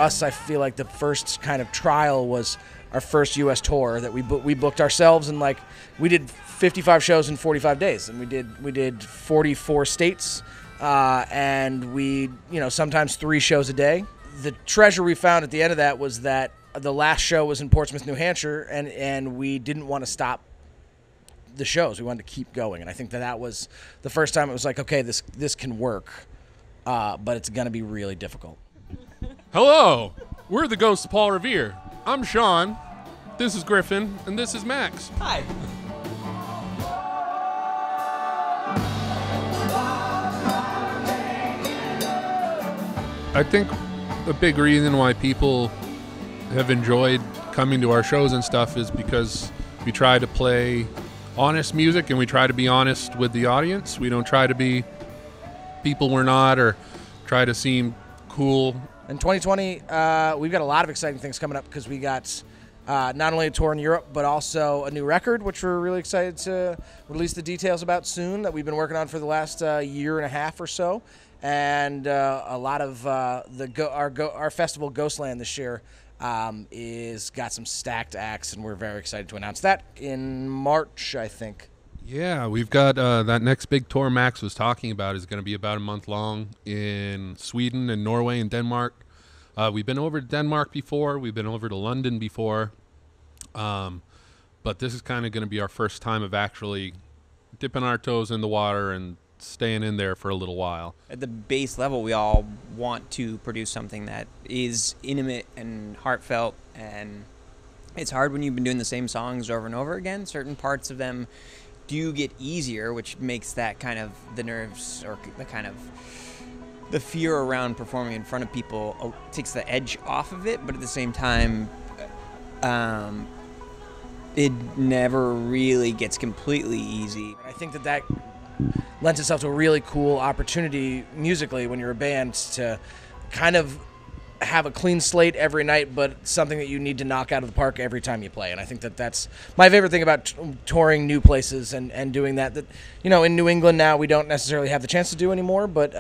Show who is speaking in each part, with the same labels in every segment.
Speaker 1: us, I feel like the first kind of trial was our first U.S. tour that we booked ourselves, and like we did 55 shows in 45 days, and we did 44 states, and we sometimes 3 shows a day. The treasure we found at the end of that was that the last show was in Portsmouth, New Hampshire, and we didn't want to stop the shows. We wanted to keep going, and I think that was the first time it was like, okay, this can work, but it's going to be really difficult.
Speaker 2: Hello, we're the Ghost of Paul Revere. I'm Sean, this is Griffin, and this is Max.
Speaker 3: Hi.
Speaker 2: I think a big reason why people have enjoyed coming to our shows and stuff is because we try to play honest music, and we try to be honest with the audience. We don't try to be people we're not, or try to seem cool.
Speaker 1: In 2020, we've got a lot of exciting things coming up because we got not only a tour in Europe, but also a new record, which we're really excited to release the details about soon, that we've been working on for the last year and a half or so. And a lot of our festival, Ghostland, this year is got some stacked acts, and we're very excited to announce that in March, I think.
Speaker 2: Yeah, we've got that next big tour Max was talking about is going to be about a month long in Sweden and Norway and Denmark. We've been over to Denmark before. We've been over to London before. But this is kind of going to be our first time of actually dipping our toes in the water and staying in there for a little while.
Speaker 3: At the base level, we all want to produce something that is intimate and heartfelt, and it's hard when you've been doing the same songs over and over again. Certain parts of them do get easier, which makes that kind of the nerves, or the kind of the fear around performing in front of people takes the edge off of it. But at the same time, it never really gets completely easy.
Speaker 1: I think that lends itself to a really cool opportunity musically when you're a band to kind of have a clean slate every night, but something that you need to knock out of the park every time you play. And I think that that's my favorite thing about touring new places and doing that in New England now we don't necessarily have the chance to do anymore, but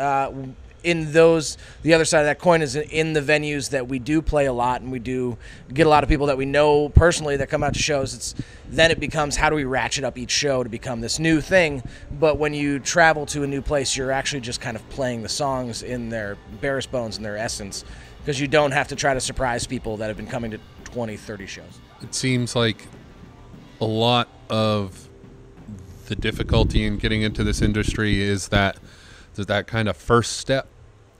Speaker 1: the other side of that coin is in the venues that we do play a lot, and we do get a lot of people that we know personally that come out to shows. Then it becomes, how do we ratchet up each show to become this new thing? But when you travel to a new place, you're actually just kind of playing the songs in their barest bones and their essence, because you don't have to try to surprise people that have been coming to 20, 30 shows.
Speaker 2: It seems like a lot of the difficulty in getting into this industry is that kind of first step.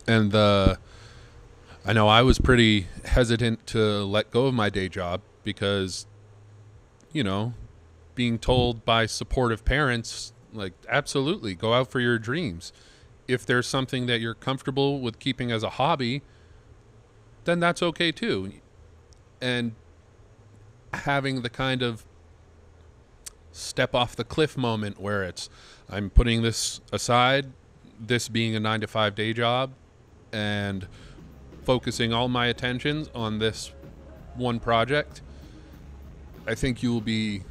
Speaker 2: And I know I was pretty hesitant to let go of my day job because, being told by supportive parents, like, absolutely, go out for your dreams. If there's something that you're comfortable with keeping as a hobby, then that's okay too. And having the kind of step off the cliff moment where I'm putting this aside, this being a 9-to-5 day job, and focusing all my attentions on this one project, I think you will be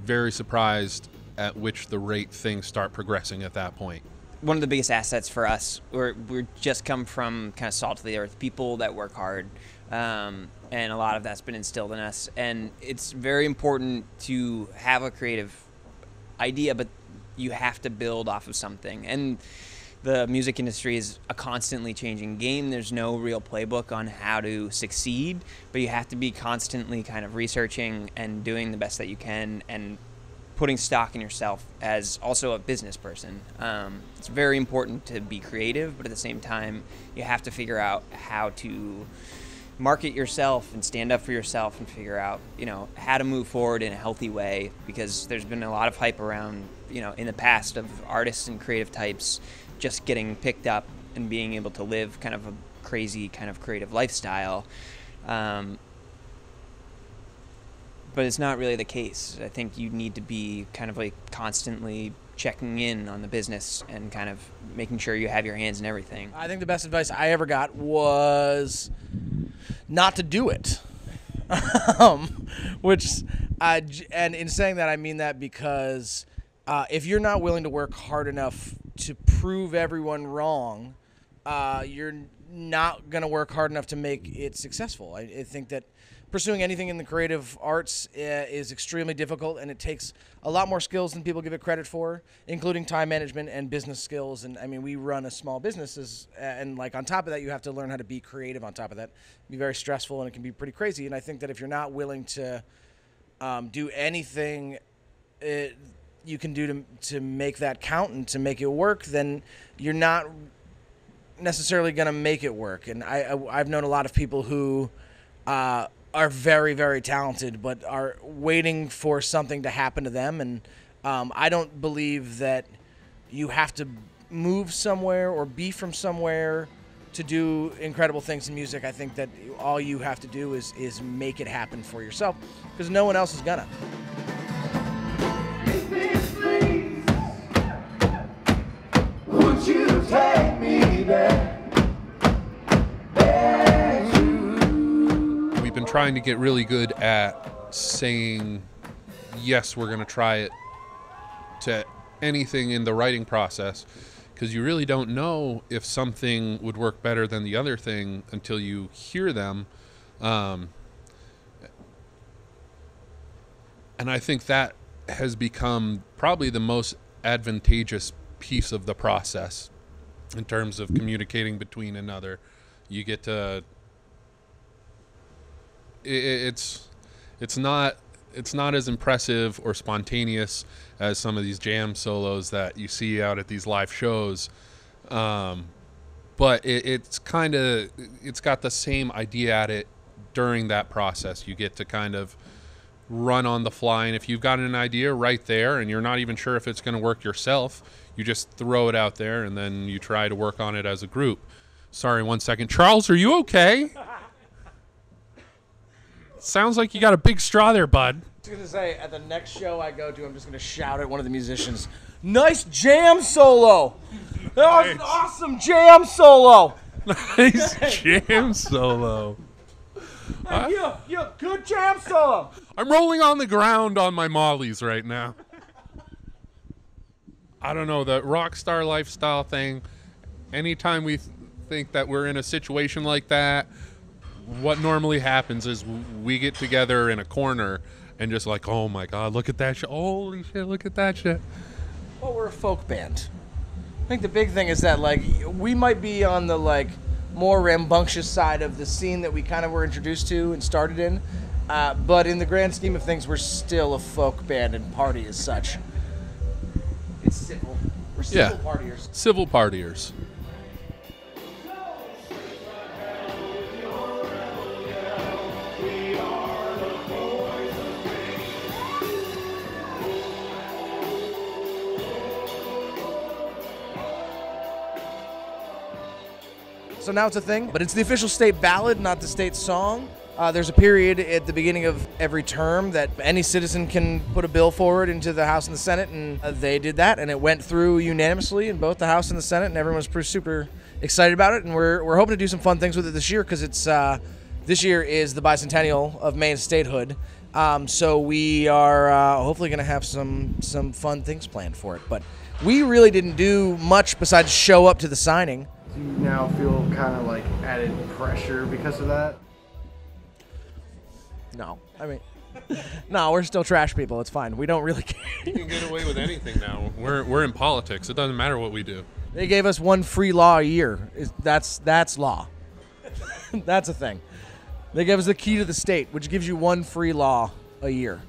Speaker 2: very surprised at which the rate things start progressing at that point.
Speaker 3: One of the biggest assets for us, we're just come from kind of salt of the earth, people that work hard, and a lot of that's been instilled in us. And it's very important to have a creative idea, but you have to build off of something. And the music industry is a constantly changing game. There's no real playbook on how to succeed, but you have to be constantly kind of researching and doing the best that you can, and putting stock in yourself as also a business person. It's very important to be creative, but at the same time, you have to figure out how to market yourself and stand up for yourself, and figure out, how to move forward in a healthy way, because there's been a lot of hype around, in the past, of artists and creative types just getting picked up and being able to live kind of a crazy kind of creative lifestyle. But it's not really the case. I think you need to be kind of like constantly checking in on the business and kind of making sure you have your hands in everything.
Speaker 1: I think the best advice I ever got was not to do it. And in saying that, I mean that because if you're not willing to work hard enough to prove everyone wrong, you're not going to work hard enough to make it successful. I think that pursuing anything in the creative arts is extremely difficult, and it takes a lot more skills than people give it credit for, including time management and business skills. And I mean, we run a small business, and like on top of that, you have to learn how to be creative on top of that. It can be very stressful, and it can be pretty crazy. And I think that if you're not willing to do anything you can do to make that count and to make it work, then you're not necessarily going to make it work. And I've known a lot of people who are very, very talented, but are waiting for something to happen to them. And I don't believe that you have to move somewhere or be from somewhere to do incredible things in music. I think that all you have to do is make it happen for yourself, because no one else is gonna. Would you take me there?
Speaker 2: We've been trying to get really good at saying, yes, we're going to try it to anything in the writing process, because you really don't know if something would work better than the other thing until you hear them. And I think that has become probably the most advantageous piece of the process in terms of communicating between another. You get to it's not as impressive or spontaneous as some of these jam solos that you see out at these live shows, but it's got the same idea at it during that process. You get to kind of run on the fly, and if you've got an idea right there and you're not even sure if it's going to work yourself, you just throw it out there and then you try to work on it as a group. Sorry, 1 second. Charles, are you okay? Sounds like you got a big straw there, bud.
Speaker 1: I was going to say, at the next show I go to, I'm just going to shout at one of the musicians, "Nice jam solo! That was an awesome jam solo!"
Speaker 2: Nice jam solo.
Speaker 1: Yeah, good jam solo!
Speaker 2: I'm rolling on the ground on my mollies right now. I don't know, the rock star lifestyle thing, anytime we think that we're in a situation like that, what normally happens is we get together in a corner and just like, oh my God, look at that shit. Holy shit, look at that shit.
Speaker 1: Well, we're a folk band. I think the big thing is that, like, we might be on the, like, more rambunctious side of the scene that we kind of were introduced to and started in. But in the grand scheme of things, we're still a folk band and party as such. It's civil. We're civil partiers.
Speaker 2: Civil partiers.
Speaker 1: So now it's a thing, but it's the official state ballad, not the state song. There's a period at the beginning of every term that any citizen can put a bill forward into the House and the Senate, and they did that, and it went through unanimously in both the House and the Senate, and everyone was super excited about it. And we're hoping to do some fun things with it this year, because it's this year is the bicentennial of Maine's statehood. So we are hopefully going to have some fun things planned for it. But we really didn't do much besides show up to the signing.
Speaker 4: Do you now feel kind of like added pressure because of that?
Speaker 1: No, I mean, no, we're still trash people. It's fine. We don't really care.
Speaker 2: You can get away with anything now. We're in politics. It doesn't matter what we do.
Speaker 1: They gave us one free law a year. That's law. That's a thing. They gave us the key to the state, which gives you one free law a year.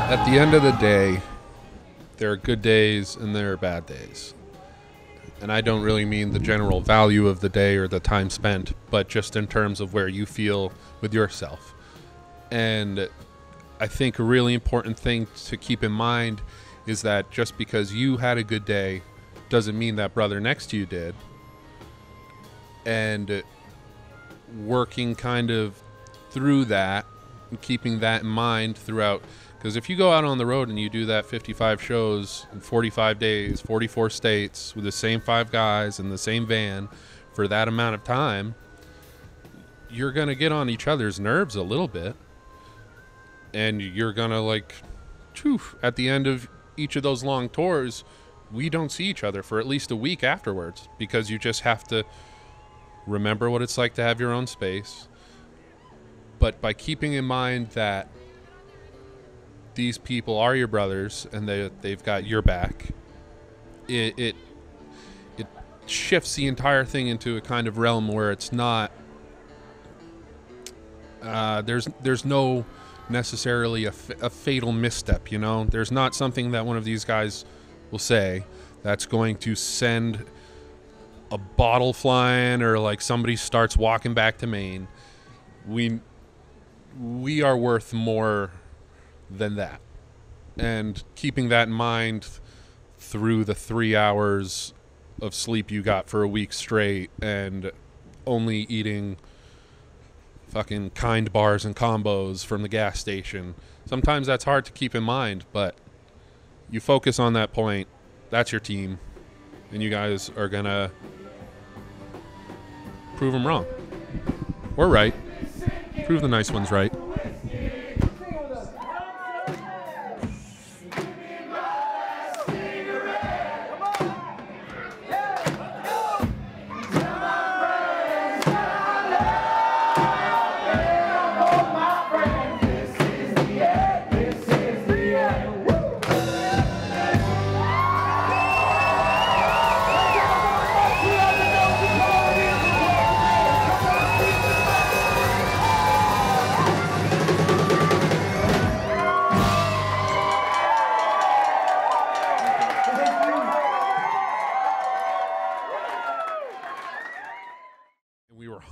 Speaker 2: At the end of the day, there are good days and there are bad days. And I don't really mean the general value of the day or the time spent, but just in terms of where you feel with yourself. And I think a really important thing to keep in mind is that just because you had a good day doesn't mean that brother next to you did. And working kind of through that and keeping that in mind throughout. Because if you go out on the road and you do that 55 shows in 45 days, 44 states with the same 5 guys in the same van for that amount of time, you're going to get on each other's nerves a little bit. And you're going to like, phew, at the end of each of those long tours, we don't see each other for at least a week afterwards, because you just have to remember what it's like to have your own space. But by keeping in mind that these people are your brothers and they've got your back, it shifts the entire thing into a kind of realm where it's not there's no necessarily a fatal misstep, you know. There's not something that one of these guys will say that's going to send a bottle flying, or like somebody starts walking back to Maine. We are worth more than that, and keeping that in mind through the 3 hours of sleep you got for a week straight and only eating fucking kind bars and combos from the gas station. Sometimes that's hard to keep in mind, but you focus on that point. That's your team, and you guys are gonna prove them wrong. We're right. Prove the nice ones right.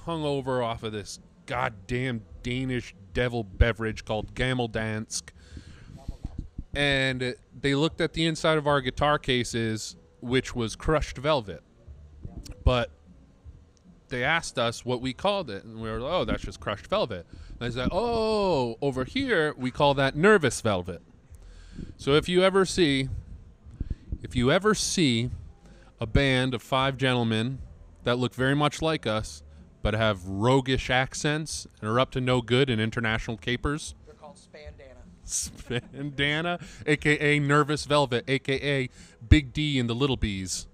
Speaker 2: Hungover off of this goddamn Danish devil beverage called Gammeldansk, and they looked at the inside of our guitar cases, which was crushed velvet, but they asked us what we called it, and we were like, oh, that's just crushed velvet. And they said, oh, over here we call that nervous velvet. So if you ever see a band of 5 gentlemen that look very much like us but have roguish accents and are up to no good in international capers,
Speaker 1: They're called Spandana.
Speaker 2: Spandana, a.k.a. Nervous Velvet, a.k.a. Big D and the Little Bees.